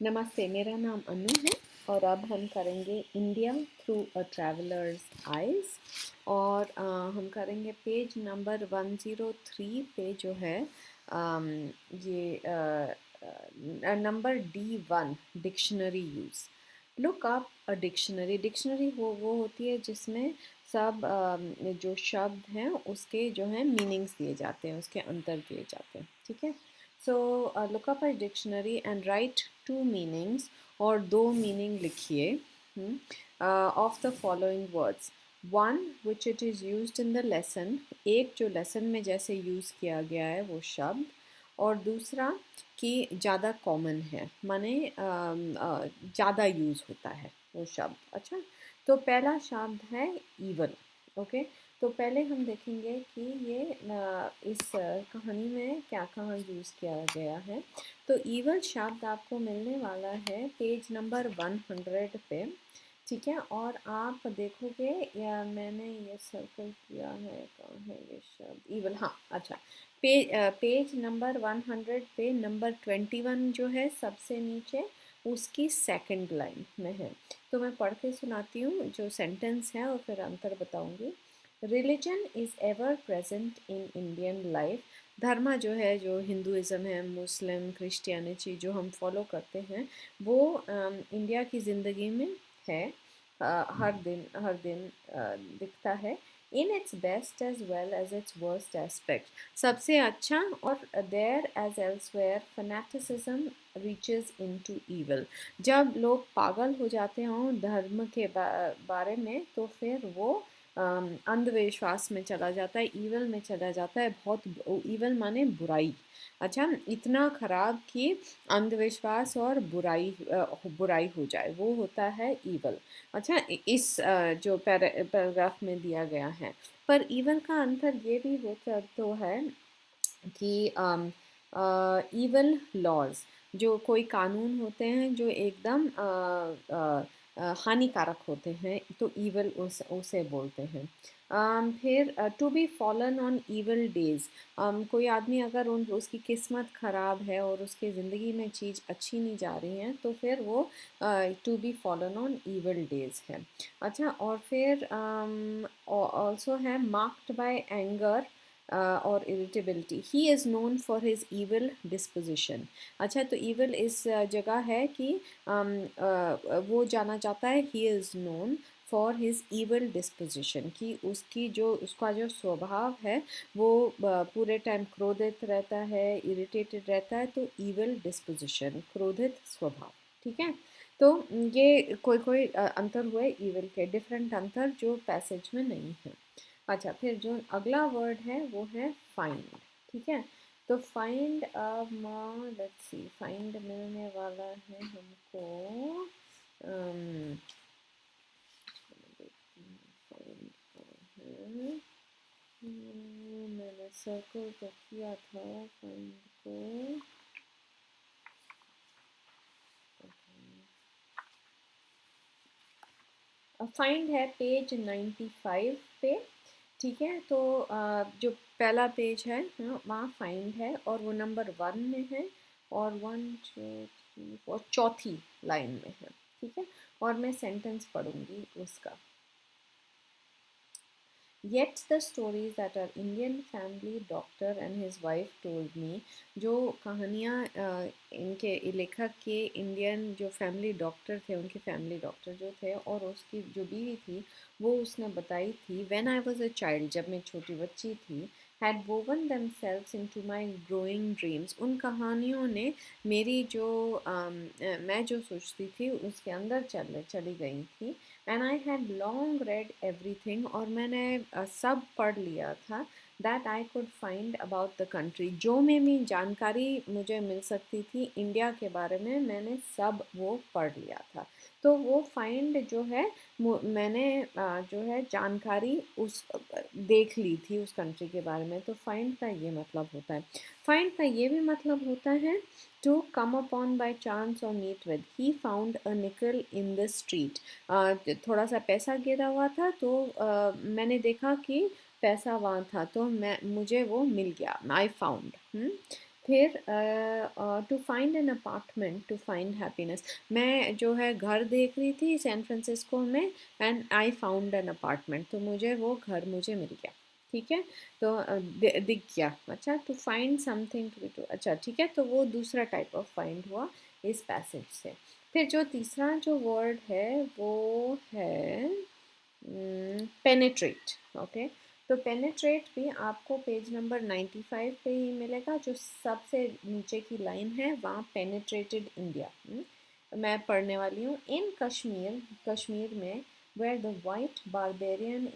नमस्ते, मेरा नाम अनु है और अब हम करेंगे India through a travellers eyes. और हम करेंगे पेज नंबर 103 पे जो है अम, ये number D1 dictionary use. Look up a dictionary. Dictionary वो होती है जिसमें सब जो शब्द हैं उसके जो है मीनिंग्स दिए जाते हैं, उसके अंतर दिए जाते हैं, ठीक है। So look up a dictionary and write two meanings और दो मीनिंग लिखिए of the following words. One which it is used in the lesson, एक जो लेसन में जैसे यूज़ किया गया है वो शब्द, और दूसरा कि ज़्यादा कॉमन है, माने ज़्यादा यूज़ होता है वो शब्द। अच्छा, तो पहला शब्द है ईवल। ओके, तो पहले हम देखेंगे कि ये इस कहानी में क्या कहाँ यूज़ किया गया है। तो ईवल शब्द आपको मिलने वाला है पेज नंबर 100 पे, ठीक है। और आप देखोगे, या मैंने ये सर्कल किया है, कहाँ है ये शब्द ईवल, हाँ अच्छा, पेज नंबर 100 पे नंबर 21 जो है सबसे नीचे, उसकी सेकंड लाइन में है। तो मैं पढ़ के सुनाती हूँ जो सेंटेंस है और फिर अंतर बताऊंगी। Religion is ever present in Indian life. धर्म जो है, जो हिंदुज़म है, मुस्लिम, क्रिश्चियनिटी जो हम फॉलो करते हैं, वो इंडिया की ज़िंदगी में है। हर दिन दिखता है। In its best as well as its worst aspect. सबसे अच्छा, और there as elsewhere fanaticism reaches into evil. जब लोग पागल हो जाते हों धर्म के बारे में, तो फिर वो अंधविश्वास में चला जाता है, ईवल में चला जाता है। बहुत ईवल माने बुराई। अच्छा, इतना खराब कि अंधविश्वास और बुराई हो जाए, वो होता है ईवल। अच्छा, इस जो पैराग्राफ में दिया गया है, पर ईवल का अंतर ये भी होता तो है कि ईवल लॉज, जो कोई कानून होते हैं जो एकदम हानिकारक होते हैं, तो ईवल उसे बोलते हैं। फिर to be fallen on evil days. कोई आदमी अगर उसकी किस्मत ख़राब है और उसकी ज़िंदगी में चीज़ अच्छी नहीं जा रही है, तो फिर वो to be fallen on evil days है। अच्छा, और फिर ऑल्सो है मार्क्ड बाय एंगर और irritability. He is known for his evil disposition. अच्छा, तो ईविल इस जगह है कि वो जाना जाता है, ही is known for his evil disposition, कि उसका जो स्वभाव है वो पूरे टाइम क्रोधित रहता है, इरिटेटेड रहता है। तो ईविल डिस्पोजिशन, क्रोधित स्वभाव, ठीक है। तो ये कोई कोई अंतर हुए ईविल के, डिफरेंट अंतर जो पैसेज में नहीं है। अच्छा, फिर जो अगला वर्ड है वो है फाइंड, ठीक है। तो फाइंड, अब लेट्स सी, फाइंड मिलने वाला है हमको, फाइंड, मैंने सर्कल तो किया था फाइंड को। फाइंड है पेज 95 पे, ठीक है। तो जो पहला पेज है, वहाँ फाइंड है और वो नंबर 1 में है, और 1 2 3 4 चौथी लाइन में है, ठीक है। और मैं सेंटेंस पढ़ूंगी उसका। Yet the stories that our Indian family doctor and his wife told me, जो कहानियाँ इनके लेखक के इंडियन जो फैमिली डॉक्टर थे, उनके फैमिली डॉक्टर जो थे और उसकी जो बीवी थी, वो उसने बताई थी, when I was a child, जब मैं छोटी बच्ची थी, had woven themselves into my growing dreams। उन कहानियों ने मेरी जो मैं जो सोचती थी उसके अंदर चली गई थी। And I had long red everything, और मैंने सब पढ़ लिया था। That I could find about the country, जो में भी जानकारी मुझे मिल सकती थी इंडिया के बारे में, मैंने सब वो पढ़ लिया था। तो वो फाइंड जो है, मैंने जो है जानकारी उस देख ली थी उस कंट्री के बारे में। तो फाइंड का ये मतलब होता है। फाइंड का ये भी मतलब होता है to come upon by chance और meet with. He found a nickel in the street. थोड़ा सा पैसा गिरा हुआ था, तो मैंने देखा कि पैसा वहाँ था, तो मुझे वो मिल गया, आई फाउंड। फिर to find an apartment to find happiness. मैं जो है घर देख रही थी सैन फ्रांसिस्को में, and I found an apartment, तो मुझे वो घर मुझे मिल गया। ठीक है, तो दिख गया। अच्छा, to find something to be to, अच्छा ठीक है, तो वो दूसरा टाइप ऑफ फाइंड हुआ इस पैसेज से। फिर जो तीसरा जो वर्ड है वो है पेनेट्रेट। ओके, तो पेनेट्रेट भी आपको पेज नंबर 95 पे ही मिलेगा, जो सबसे नीचे की लाइन है वहाँ पेनेट्रेटेड इंडिया। मैं पढ़ने वाली हूँ। इन कश्मीर, कश्मीर में where the white barbarian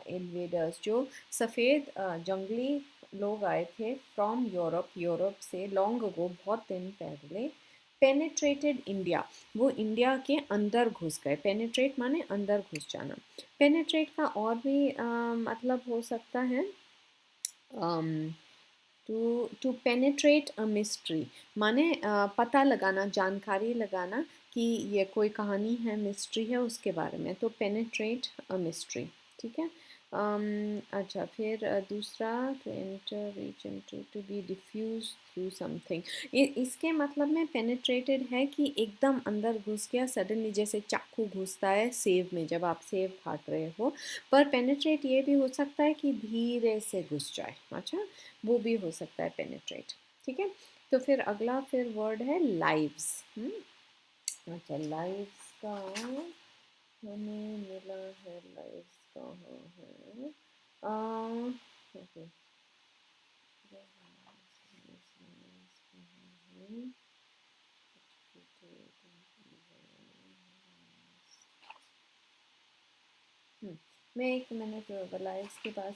invaders, जो सफ़ेद जंगली लोग आए थे फ्रॉम यूरोप, यूरोप से लॉन्ग अगो, बहुत दिन पहले, पेनेट्रेटेड इंडिया, वो इंडिया के अंदर घुस गए। पेनेट्रेट माने अंदर घुस जाना। पेनेट्रेट का और भी मतलब हो सकता है टू पेनेट्रेट अ मिस्ट्री, माने पता लगाना, जानकारी लगाना कि ये कोई कहानी है, मिस्ट्री है, उसके बारे में, तो पेनेट्रेट अ मिस्ट्री। ठीक है। अच्छा, फिर दूसरा, to enter reach into, to be diffuse through something. इसके मतलब में पेनेट्रेटेड है कि एकदम अंदर घुस गया सडनली, जैसे चाकू घुसता है सेब में जब आप सेब काट रहे हो। पर पेनेट्रेट ये भी हो सकता है कि धीरे से घुस जाए। अच्छा, वो भी हो सकता है पेनेट्रेट। ठीक है, तो फिर अगला फिर वर्ड है लाइव्स। अच्छा, लाइव्स का हमें मिला है, लाइव्स कहाँ है? ओके, मैं एक मिनट लाइव्स के पास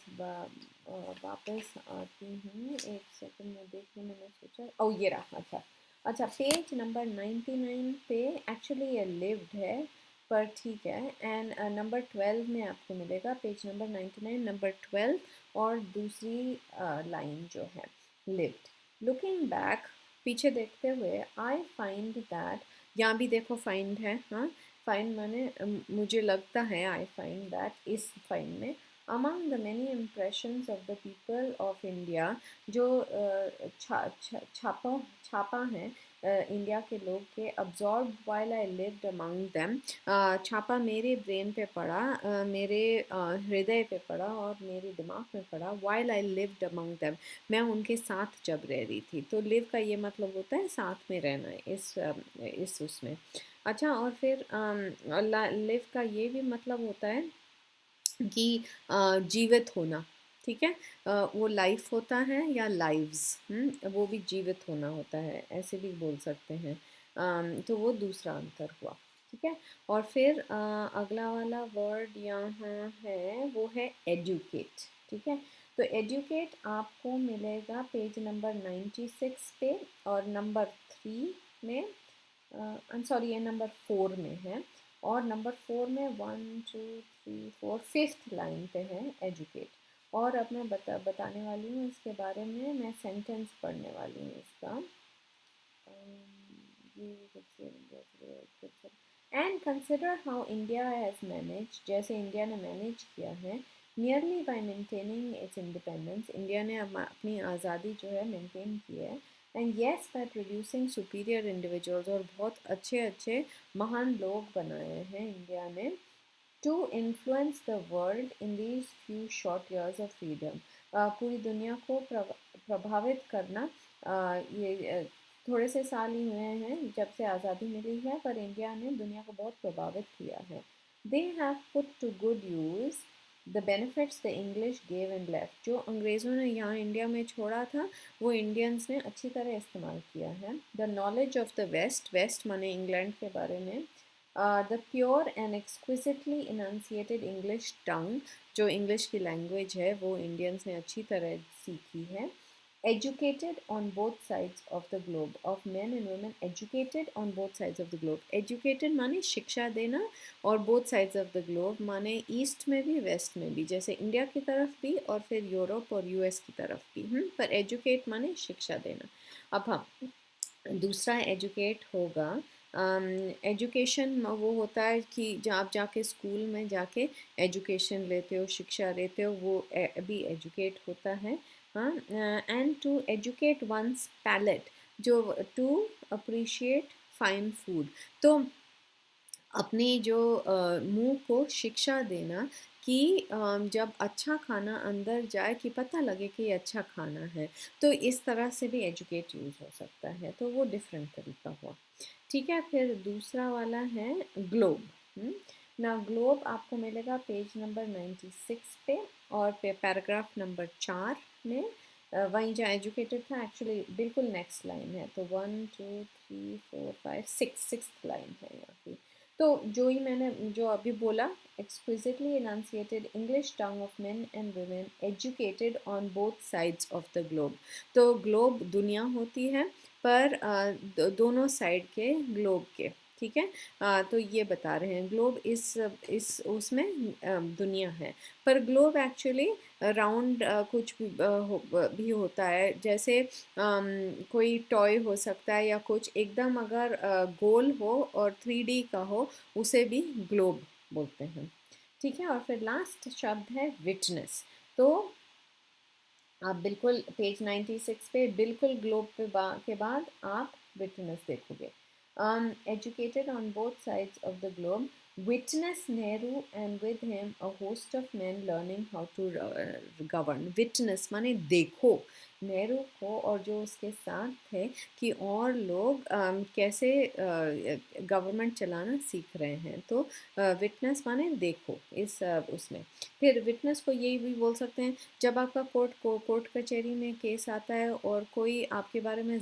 वापस आती हूँ, एक सेकंड में देख लूँ। मैंने सोचा, ओ ये रहा। अच्छा, अच्छा, पेज नंबर 99 पे एक्चुअली ये लिव्ड है, पर ठीक है। एंड नंबर 12 में आपको मिलेगा, पेज नंबर 99 नंबर 12, और दूसरी लाइन जो है लिव्ड। लुकिंग बैक, पीछे देखते हुए, आई फाइंड दैट, यहाँ भी देखो फाइंड है। हाँ, फाइंड माने मुझे लगता है, आई फाइंड दैट, इस फाइंड में, among the many impressions of the people of India, जो छापा है इंडिया के लोग के, absorbed while I lived among them, छापा मेरे ब्रेन पे पड़ा, मेरे हृदय पे पड़ा और मेरे दिमाग में पड़ा, while I lived among them, मैं उनके साथ जब रह रही थी। तो लिव का ये मतलब होता है साथ में रहना, इस उसमें। अच्छा, और फिर लिव का ये भी मतलब होता है कि जीवित होना। ठीक है, वो लाइफ होता है या लाइव्स, वो भी जीवित होना होता है, ऐसे भी बोल सकते हैं। तो वो दूसरा अंतर हुआ। ठीक है, और फिर अगला वाला वर्ड यहाँ है, वो है एडुकेट। ठीक है, तो एडुकेट आपको मिलेगा पेज नंबर 96 पे, और नंबर 3 में, आई सॉरी, ये नंबर 4 में है, और नंबर 4 में 1 2 3 4 फिफ्थ लाइन पे है एजुकेट। और अब मैं बताने वाली हूँ इसके बारे में, मैं सेंटेंस पढ़ने वाली हूँ इसका। And consider how India has manage, जैसे इंडिया ने मैनेज किया है, nearly bye maintaining it's independence, India ने अब अपनी आज़ादी जो है मेंटेन की है, and yes by producing superior individuals, और बहुत अच्छे अच्छे महान लोग बनाए हैं इंडिया ने, to influence the world in these few short years of freedom, पूरी दुनिया को प्रभावित करना। ये थोड़े से साल ही हुए हैं जब से आज़ादी मिली है, पर इंडिया ने दुनिया को बहुत प्रभावित किया है। They have put to good use the benefits the English gave and left, जो अंग्रेज़ों ने यहाँ इंडिया में छोड़ा था, वो इंडियंस ने अच्छी तरह इस्तेमाल किया है। The knowledge of the west, west माने इंग्लैंड के बारे में, the pure and exquisitely enunciated English tongue, जो इंग्लिश की लैंग्वेज है वो इंडियंस ने अच्छी तरह सीखी है। Educated on both sides of the globe, of men and women educated on both sides of the globe, educated माने शिक्षा देना, और both sides of the globe माने ईस्ट में भी वेस्ट में भी, जैसे इंडिया की तरफ भी और फिर यूरोप और यूएस की तरफ भी। पर एजुकेट माने शिक्षा देना। अब हम दूसरा एजुकेट होगा, एजुकेशन वो होता है कि जब आप जाके स्कूल में जाके एजुकेशन लेते हो, शिक्षा लेते हो, वो भी एजुकेट होता है। हाँ, and to educate one's palate, जो टू अप्रिशिएट फाइन फूड। तो अपने जो मुंह को शिक्षा देना कि जब अच्छा खाना अंदर जाए कि पता लगे कि ये अच्छा खाना है। तो इस तरह से भी एजुकेट यूज़ हो सकता है, तो वो डिफरेंट तरीका हुआ। ठीक है, फिर दूसरा वाला है ग्लोब। ना ग्लोब आपको मिलेगा पेज नंबर 96 पे, और पैराग्राफ नंबर 4 में। वहीं जहाँ एजुकेटेड था एक्चुअली बिल्कुल नेक्स्ट लाइन है, तो 1 2 3 4 5 6 लाइन है यहाँ की। तो जो ही मैंने जो अभी बोला, exquisitely enunciated English tongue of men and women educated on both sides of the globe. तो ग्लोब दुनिया होती है, पर दोनों साइड के ग्लोब के, ठीक है। तो ये बता रहे हैं ग्लोब इस उसमें दुनिया है, पर ग्लोब एक्चुअली राउंड कुछ भी होता है, जैसे कोई टॉय हो सकता है या कुछ एकदम अगर गोल हो और 3D का हो, उसे भी ग्लोब बोलते हैं। ठीक है, और फिर लास्ट शब्द है विटनेस। तो आप बिल्कुल पेज 96 पे बिल्कुल ग्लोब के बाद आप विटनेस देखोगे। Educated on both sides of the globe, witness Nehru and with him a host of men learning how to govern. Witness माने देखो नेहरू को और जो उसके साथ थे कि और लोग कैसे गवर्नमेंट चलाना सीख रहे हैं। तो विटनेस माने देखो इस उसमें। फिर विटनेस को यही भी बोल सकते हैं, जब आपका कोर्ट कचहरी में केस आता है और कोई आपके बारे में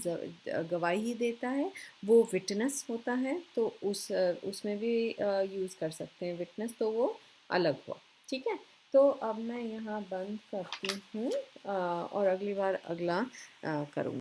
गवाही देता है, वो विटनेस होता है। तो उसमें भी यूज़ कर सकते हैं विटनेस, तो वो अलग हुआ। ठीक है, तो अब मैं यहाँ बंद करती हूँ और अगली बार अगला करूँगी।